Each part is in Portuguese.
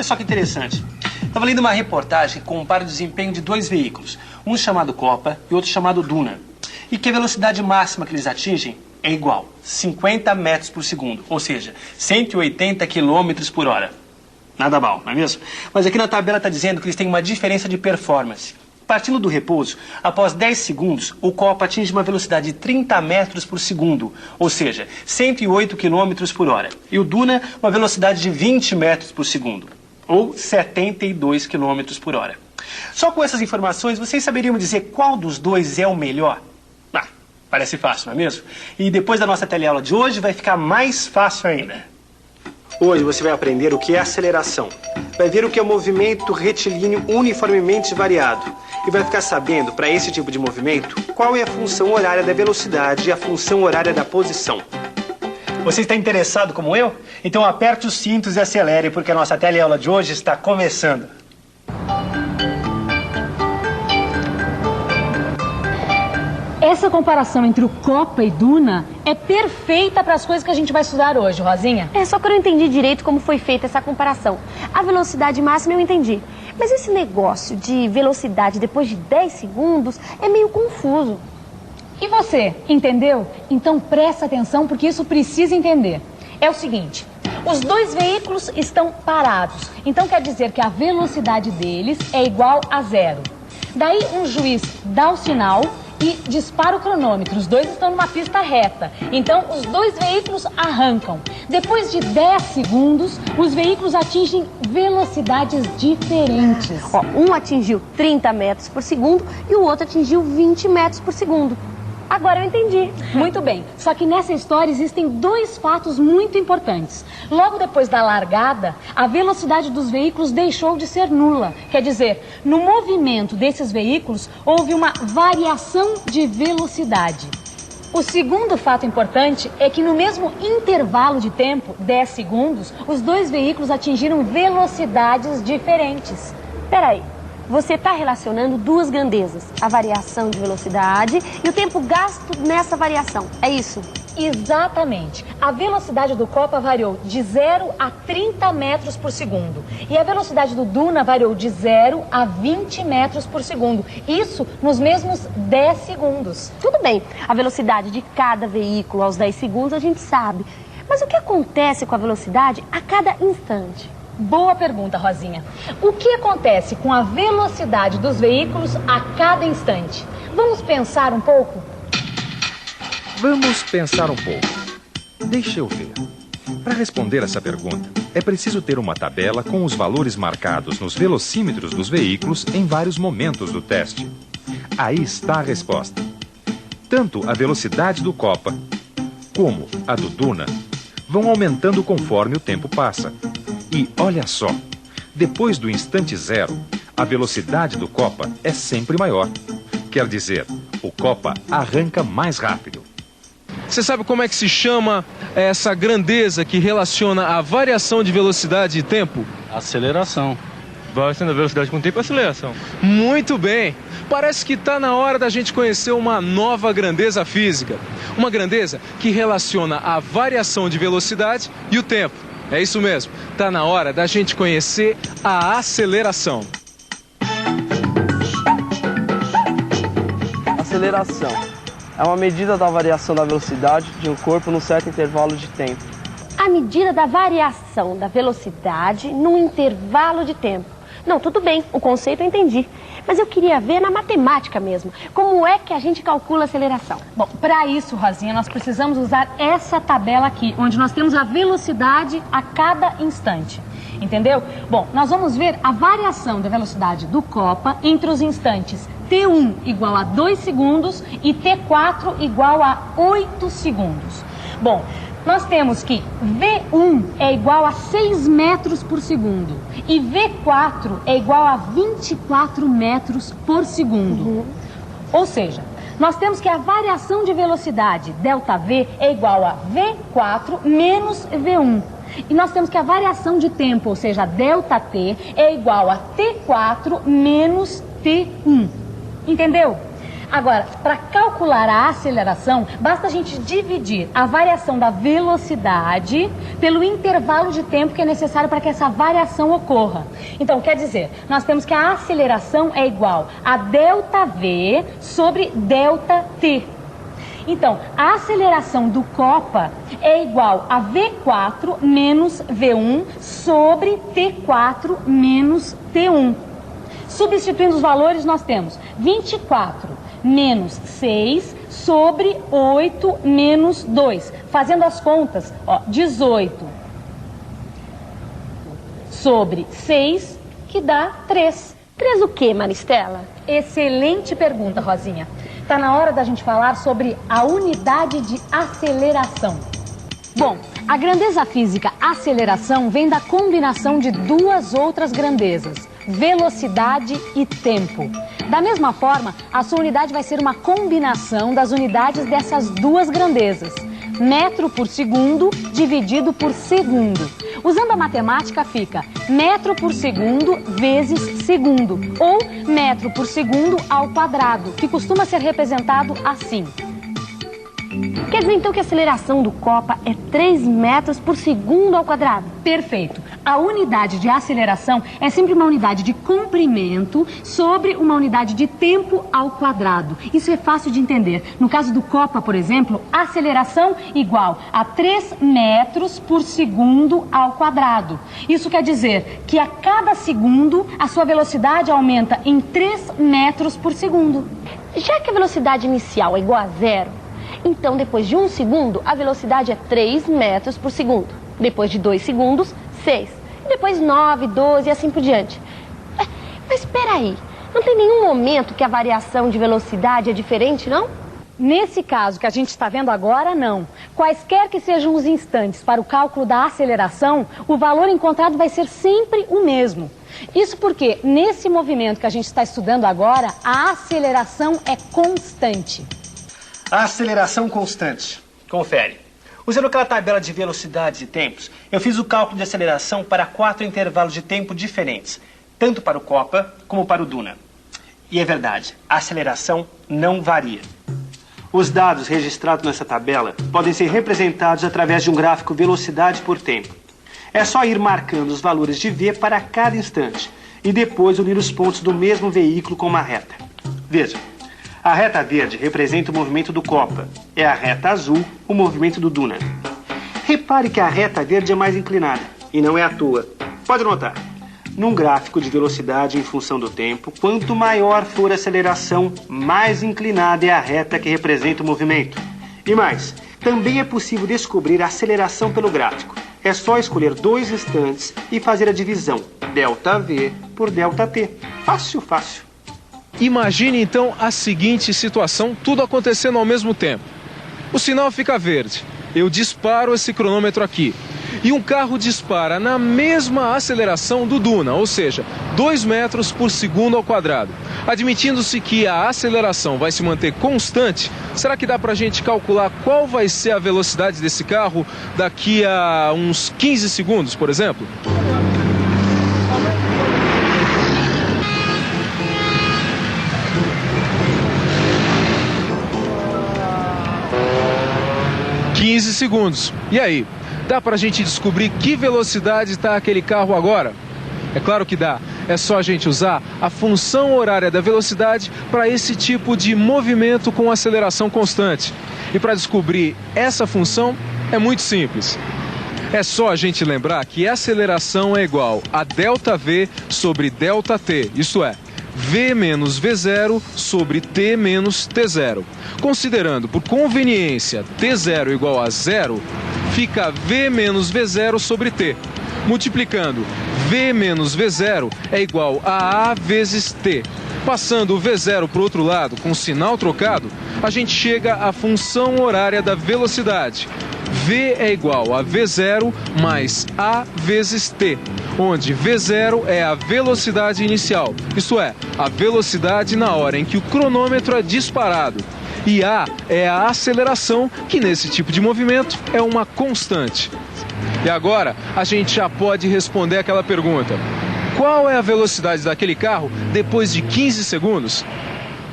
só que interessante. Estava lendo uma reportagem que compara o desempenho de dois veículos, um chamado Copa e outro chamado Duna, e que a velocidade máxima que eles atingem é igual, 50 metros por segundo, ou seja, 180 quilômetros por hora. Nada mal, não é mesmo? Mas aqui na tabela está dizendo que eles têm uma diferença de performance. Partindo do repouso, após 10 segundos, o Copa atinge uma velocidade de 30 metros por segundo, ou seja, 108 quilômetros por hora. E o Duna, uma velocidade de 20 metros por segundo, ou 72 quilômetros por hora. Só com essas informações, vocês saberiam me dizer qual dos dois é o melhor? Ah, parece fácil, não é mesmo? E depois da nossa teleaula de hoje, vai ficar mais fácil ainda. Hoje você vai aprender o que é aceleração, vai ver o que é movimento retilíneo uniformemente variado e vai ficar sabendo, para esse tipo de movimento, qual é a função horária da velocidade e a função horária da posição. Você está interessado como eu? Então aperte os cintos e acelere, porque a nossa teleaula de hoje está começando. Essa comparação entre o Copa e Duna é perfeita para as coisas que a gente vai estudar hoje, Rosinha. Só que eu não entendi direito como foi feita essa comparação. A velocidade máxima eu entendi. Mas esse negócio de velocidade depois de 10 segundos é meio confuso. E você, entendeu? Então presta atenção porque isso precisa entender. É o seguinte, os dois veículos estão parados. Então quer dizer que a velocidade deles é igual a zero. Daí um juiz dá o sinal e dispara o cronômetro. Os dois estão numa pista reta. Então, os dois veículos arrancam. Depois de 10 segundos, os veículos atingem velocidades diferentes. Um atingiu 30 metros por segundo e o outro atingiu 20 metros por segundo. Agora eu entendi. Muito bem. Só que nessa história existem dois fatos muito importantes. Logo depois da largada, a velocidade dos veículos deixou de ser nula. Quer dizer, no movimento desses veículos, houve uma variação de velocidade. O segundo fato importante é que no mesmo intervalo de tempo, 10 segundos, os dois veículos atingiram velocidades diferentes. Peraí. Você está relacionando duas grandezas, a variação de velocidade e o tempo gasto nessa variação, é isso? Exatamente. A velocidade do Copa variou de 0 a 30 metros por segundo. E a velocidade do Duna variou de 0 a 20 metros por segundo. Isso nos mesmos 10 segundos. Tudo bem, a velocidade de cada veículo aos 10 segundos a gente sabe. Mas o que acontece com a velocidade a cada instante? Boa pergunta, Rosinha. O que acontece com a velocidade dos veículos a cada instante? Vamos pensar um pouco? Vamos pensar um pouco. Deixa eu ver. Para responder essa pergunta, é preciso ter uma tabela com os valores marcados nos velocímetros dos veículos em vários momentos do teste. Aí está a resposta. Tanto a velocidade do Copa como a do Duna vão aumentando conforme o tempo passa. E olha só, depois do instante zero, a velocidade do Copa é sempre maior. Quer dizer, o Copa arranca mais rápido. Você sabe como é que se chama essa grandeza que relaciona a variação de velocidade e tempo? Aceleração. Variação da velocidade com tempo é aceleração. Muito bem! Parece que está na hora da gente conhecer uma nova grandeza física. Uma grandeza que relaciona a variação de velocidade e o tempo. É isso mesmo, está na hora da gente conhecer a aceleração. Aceleração é uma medida da variação da velocidade de um corpo num certo intervalo de tempo. A medida da variação da velocidade num intervalo de tempo. Não, tudo bem, o conceito eu entendi. Mas eu queria ver na matemática mesmo. Como é que a gente calcula a aceleração? Bom, para isso, Rosinha, nós precisamos usar essa tabela aqui, onde nós temos a velocidade a cada instante. Entendeu? Bom, nós vamos ver a variação da velocidade do Copa entre os instantes T1 igual a 2 segundos e T4 igual a 8 segundos. Bom, nós temos que V1 é igual a 6 metros por segundo e V4 é igual a 24 metros por segundo. Ou seja, nós temos que a variação de velocidade, ΔV, é igual a V4 menos V1. E nós temos que a variação de tempo, ou seja, ΔT, é igual a T4 menos T1. Entendeu? Agora, para calcular a aceleração, basta a gente dividir a variação da velocidade pelo intervalo de tempo que é necessário para que essa variação ocorra. Então, quer dizer, nós temos que a aceleração é igual a ΔV sobre ΔT. Então, a aceleração do Copa é igual a V4 menos V1 sobre T4 menos T1. Substituindo os valores, nós temos 24 menos 6 sobre 8 menos 2. Fazendo as contas, 18 sobre 6, que dá 3. 3 o quê, Maristela? Excelente pergunta, Rosinha. Está na hora da gente falar sobre a unidade de aceleração. Bom, a grandeza física aceleração vem da combinação de duas outras grandezas, velocidade e tempo. Da mesma forma, a sua unidade vai ser uma combinação das unidades dessas duas grandezas. Metro por segundo dividido por segundo. Usando a matemática fica metro por segundo vezes segundo, ou metro por segundo ao quadrado, que costuma ser representado assim. Quer dizer então que a aceleração do Copa é 3 metros por segundo ao quadrado? Perfeito. A unidade de aceleração é sempre uma unidade de comprimento sobre uma unidade de tempo ao quadrado. Isso é fácil de entender. No caso do Copa, por exemplo, aceleração igual a 3 metros por segundo ao quadrado. Isso quer dizer que a cada segundo a sua velocidade aumenta em 3 metros por segundo. Já que a velocidade inicial é igual a 0, então depois de 1 segundo a velocidade é 3 metros por segundo. Depois de 2 segundos, 6. E depois 9, 12 e assim por diante. Mas espera aí, não tem nenhum momento que a variação de velocidade é diferente, não? Nesse caso que a gente está vendo agora, não. Quaisquer que sejam os instantes para o cálculo da aceleração, o valor encontrado vai ser sempre o mesmo. Isso porque, nesse movimento que a gente está estudando agora, a aceleração é constante. A aceleração constante. Confere. Usando aquela tabela de velocidades e tempos, eu fiz o cálculo de aceleração para 4 intervalos de tempo diferentes, tanto para o Copa como para o Duna. E é verdade, a aceleração não varia. Os dados registrados nessa tabela podem ser representados através de um gráfico velocidade por tempo. É só ir marcando os valores de V para cada instante e depois unir os pontos do mesmo veículo com uma reta. Veja. A reta verde representa o movimento do Copa. É a reta azul, o movimento do Duna. Repare que a reta verde é mais inclinada, e não é à toa. Pode notar. Num gráfico de velocidade em função do tempo, quanto maior for a aceleração, mais inclinada é a reta que representa o movimento. E mais, também é possível descobrir a aceleração pelo gráfico. É só escolher 2 instantes e fazer a divisão ΔV por ΔT. Fácil, fácil. Imagine então a seguinte situação, tudo acontecendo ao mesmo tempo. O sinal fica verde, eu disparo esse cronômetro aqui e um carro dispara na mesma aceleração do Duna, ou seja, 2 metros por segundo ao quadrado. Admitindo-se que a aceleração vai se manter constante, será que dá para a gente calcular qual vai ser a velocidade desse carro daqui a uns 15 segundos, por exemplo? Segundos. E aí, dá pra gente descobrir que velocidade está aquele carro agora? É claro que dá. É só a gente usar a função horária da velocidade para esse tipo de movimento com aceleração constante. E para descobrir essa função é muito simples. É só a gente lembrar que a aceleração é igual a ΔV sobre ΔT, isto é, V menos V0 sobre T menos T0. Considerando por conveniência T0 igual a 0, fica V menos V0 sobre T. Multiplicando V menos V0 é igual a A vezes T. Passando o V0 para o outro lado com o sinal trocado, a gente chega à função horária da velocidade. V é igual a V0 mais A vezes T, onde V0 é a velocidade inicial, isto é, a velocidade na hora em que o cronômetro é disparado. E A é a aceleração, que nesse tipo de movimento é uma constante. E agora a gente já pode responder aquela pergunta: qual é a velocidade daquele carro depois de 15 segundos?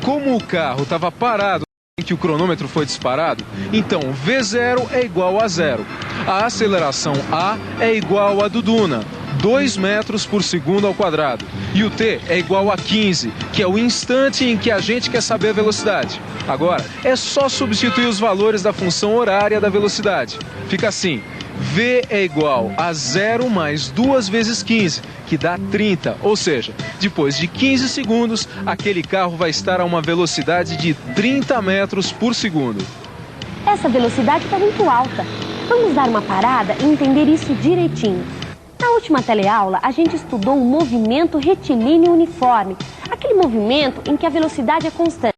como o carro estava parado em que o cronômetro foi disparado, então V0 é igual a 0. A aceleração A é igual a do Duna, 2 metros por segundo ao quadrado. E o T é igual a 15, que é o instante em que a gente quer saber a velocidade. Agora, é só substituir os valores da função horária da velocidade. Fica assim, V é igual a 0 mais 2 vezes 15, que dá 30. Ou seja, depois de 15 segundos, aquele carro vai estar a uma velocidade de 30 metros por segundo. Essa velocidade está muito alta. Vamos dar uma parada e entender isso direitinho. Na última teleaula, a gente estudou o movimento retilíneo uniforme, aquele movimento em que a velocidade é constante,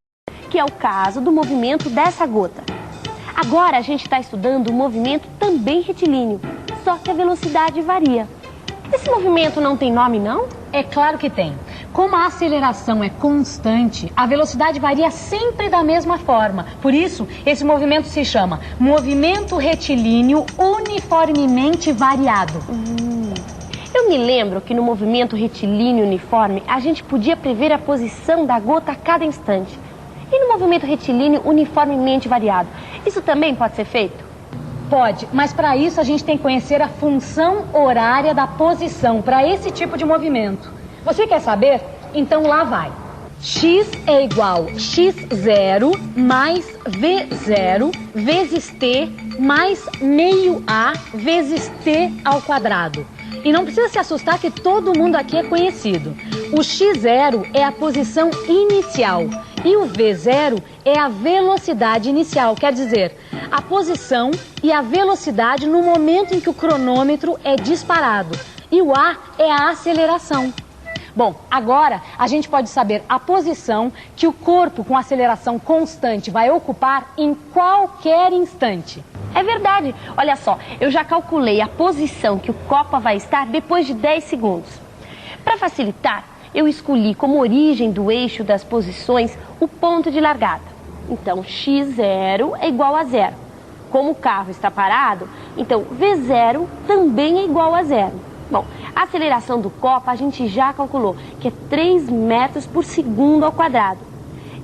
que é o caso do movimento dessa gota. Agora a gente está estudando o movimento também retilíneo, só que a velocidade varia. Esse movimento não tem nome, não? É claro que tem. Como a aceleração é constante, a velocidade varia sempre da mesma forma. Por isso, esse movimento se chama movimento retilíneo uniformemente variado. Eu me lembro que no movimento retilíneo uniforme, a gente podia prever a posição da gota a cada instante. E no movimento retilíneo uniformemente variado, isso também pode ser feito? Pode, mas para isso a gente tem que conhecer a função horária da posição para esse tipo de movimento. Você quer saber? Então lá vai. X é igual a x0 mais v0 vezes t mais meio a vezes t ao quadrado. E não precisa se assustar que todo mundo aqui é conhecido. O x0 é a posição inicial e o v0 é a velocidade inicial, quer dizer, a posição e a velocidade no momento em que o cronômetro é disparado. E o a é a aceleração. Bom, agora a gente pode saber a posição que o corpo com aceleração constante vai ocupar em qualquer instante. É verdade. Olha só, eu já calculei a posição que o Copa vai estar depois de 10 segundos. Para facilitar, eu escolhi como origem do eixo das posições o ponto de largada. Então, x0 é igual a 0. Como o carro está parado, então v0 também é igual a 0. Bom, a aceleração do Copa a gente já calculou, que é 3 metros por segundo ao quadrado.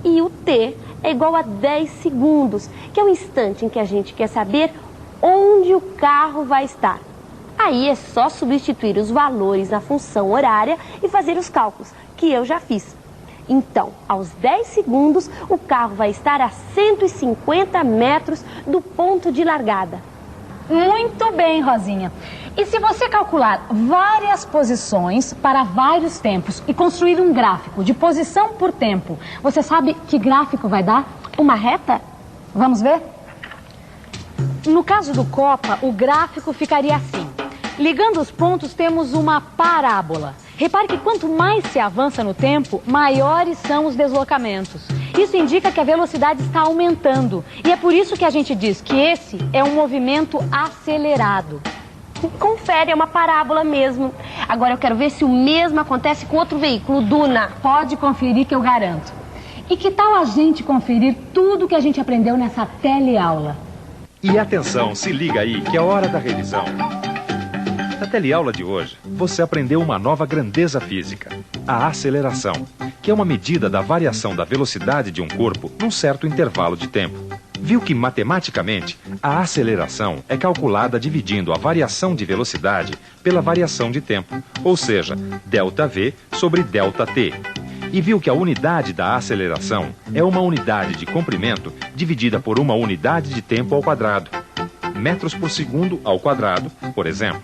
E o t é igual a 10 segundos, que é o instante em que a gente quer saber onde o carro vai estar. Aí é só substituir os valores na função horária e fazer os cálculos, que eu já fiz. Então, aos 10 segundos, o carro vai estar a 150 metros do ponto de largada. Muito bem, Rosinha. E se você calcular várias posições para vários tempos e construir um gráfico de posição por tempo, você sabe que gráfico vai dar? Uma reta? Vamos ver? No caso do Copa, o gráfico ficaria assim. Ligando os pontos, temos uma parábola. Repare que quanto mais se avança no tempo, maiores são os deslocamentos. Isso indica que a velocidade está aumentando. E é por isso que a gente diz que esse é um movimento acelerado. Confere, é uma parábola mesmo. Agora eu quero ver se o mesmo acontece com outro veículo, o Duna. Pode conferir que eu garanto. E que tal a gente conferir tudo que a gente aprendeu nessa teleaula? E atenção, se liga aí que é hora da revisão. Na teleaula de hoje, você aprendeu uma nova grandeza física, a aceleração, que é uma medida da variação da velocidade de um corpo num certo intervalo de tempo. Viu que, matematicamente, a aceleração é calculada dividindo a variação de velocidade pela variação de tempo, ou seja, ΔV sobre ΔT. E viu que a unidade da aceleração é uma unidade de comprimento dividida por uma unidade de tempo ao quadrado. Metros por segundo ao quadrado, por exemplo.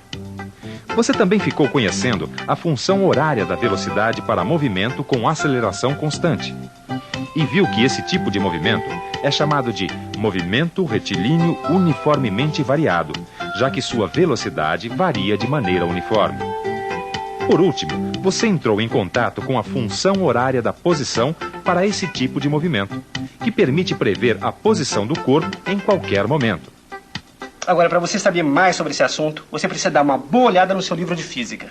Você também ficou conhecendo a função horária da velocidade para movimento com aceleração constante. E viu que esse tipo de movimento é chamado de movimento retilíneo uniformemente variado, já que sua velocidade varia de maneira uniforme. Por último, você entrou em contato com a função horária da posição para esse tipo de movimento, que permite prever a posição do corpo em qualquer momento. Agora, para você saber mais sobre esse assunto, você precisa dar uma boa olhada no seu livro de física.